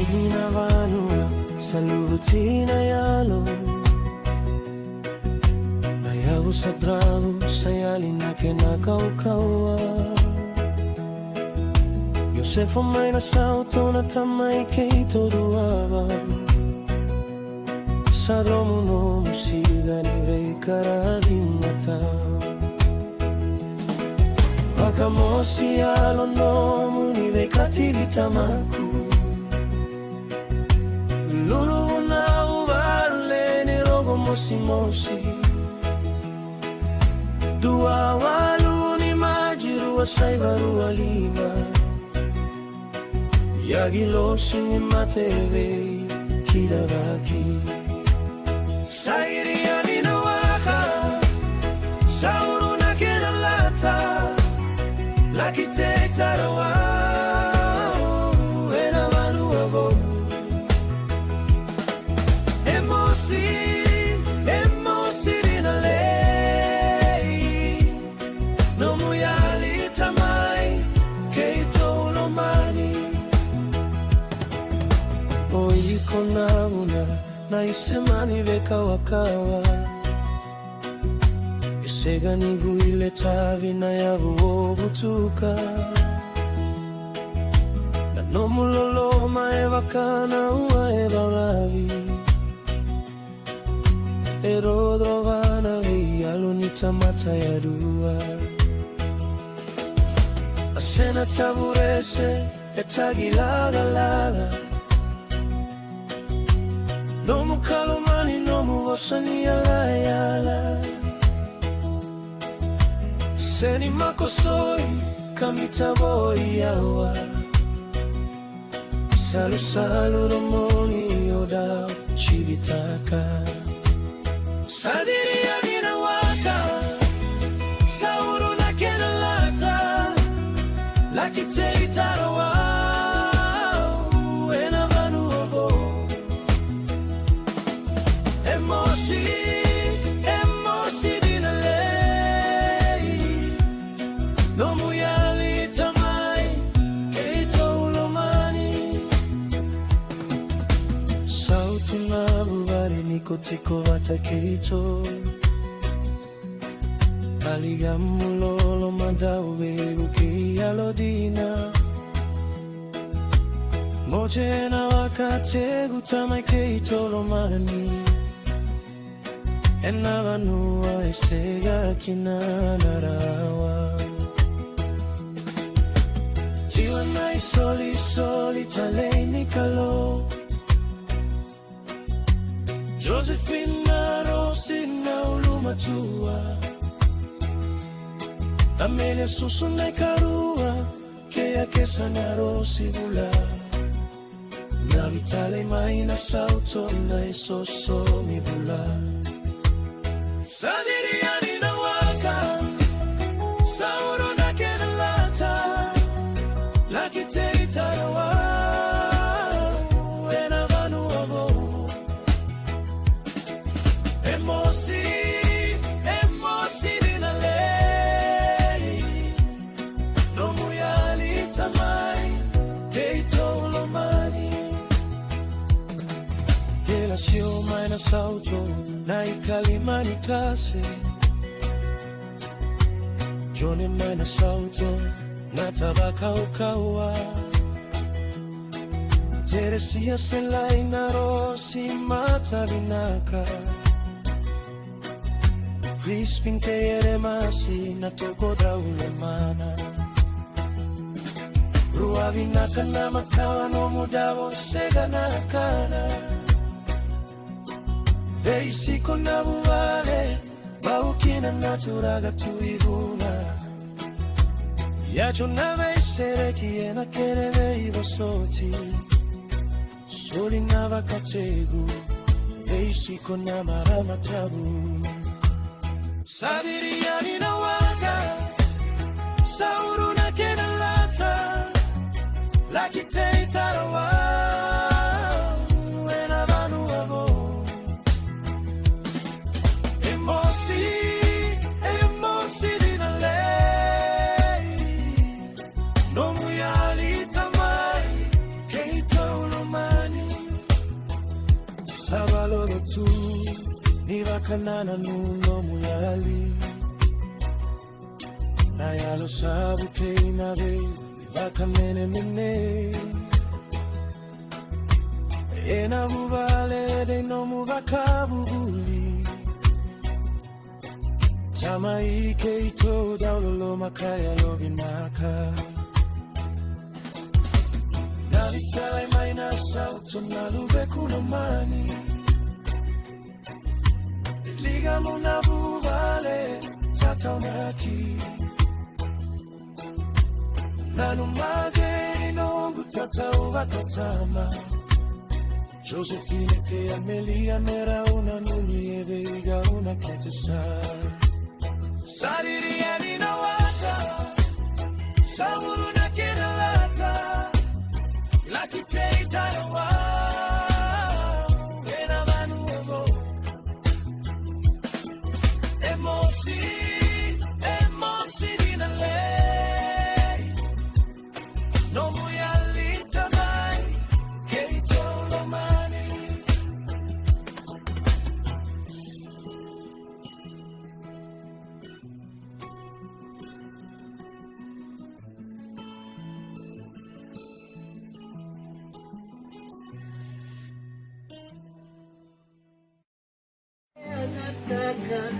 Hinavanua sa lutina yalo ayaw sa dramo sa yali na kinakaukawa Yosefo may nasauto na tamay kay toruaba Sa dromo no musiga ni vei karadimata Waqa mo si yalo no muni vei kativita maku Lulu na uvarle ni rogo mosi mosi Dua walu ni majiru asai baru alima Yagi losi ni mateve kidavaki Ciri Yani na Waqa Sauru na kenalata Laki te tarawa Ena manu abo Emosi dinalei No muyali tamay keito lomani Oiko na una na isemani vekawakawa Isega niguile tavi na yavu obutuka Na nomuloloma evakana ua evalavi Erodovana viyalo nitamata ya dua Asena taburese etagilagalaga Nomu kalomani nomu osani yala yala Seni makosoi kamitaboi yawa Salu salu romoni odao chibitaka Ciri Yani na Waqa Sauru na kenalata Laki te itarawa Ena vanu abo Emosi dinalei No muyali tamay keito lomani Sauti na buvari niko tiko vata keito Aligamulolo madau vegu ki alodina Moje na Waqa tegu tamay keito lomani Enavanua esega kinanarawa Tiwa nai soli taleni kalo Josephina Rosi na ulumatua Amelia susu na karua Kea kesa na Rosi vula Na vitale maina sauto na isoso mi vula Ciri Yani na Waqa Sauru na kenalata Laki te itarawa Ena vanu abo Emosi dinalei No muyali tamay keito lomani Kela sio mai na sauto na ikalimani kase Jone mai na sauto na tabakaukawa Teresia selai na Rosi mata vinaka Crispin te eremasi na toko daulemana Rua vinaka na matawa no mudavo sega na kana Veisiko na buvale Baukina naturaga tuivuna Yacho na veisere kiena kere veivo soti Soli na vakategu Veisiko na maramatabu Ciri Yani na Waqa Sauru na kenalata Laki te itarawa Ena vanu abo Emosi dinalei No muyali tamay keito lomani malolo tu ni vakanana nuno muyali na yalo sabu keina ve vakamene mene ena muvale de no muvakabuli tamai keito daulolo makaya lovinaka navitale maina sauto na lube kunomani liga muna vuvale tataunaki nanumage inongu tatauvakatama Josephine che Amelia mera una nuni vega una ketesa Sariri yani na Waqa Samuru na kenalata Lakite itarawa Ena manu ogo Emosi dinale No muyalita mai Keito lomani Emosi,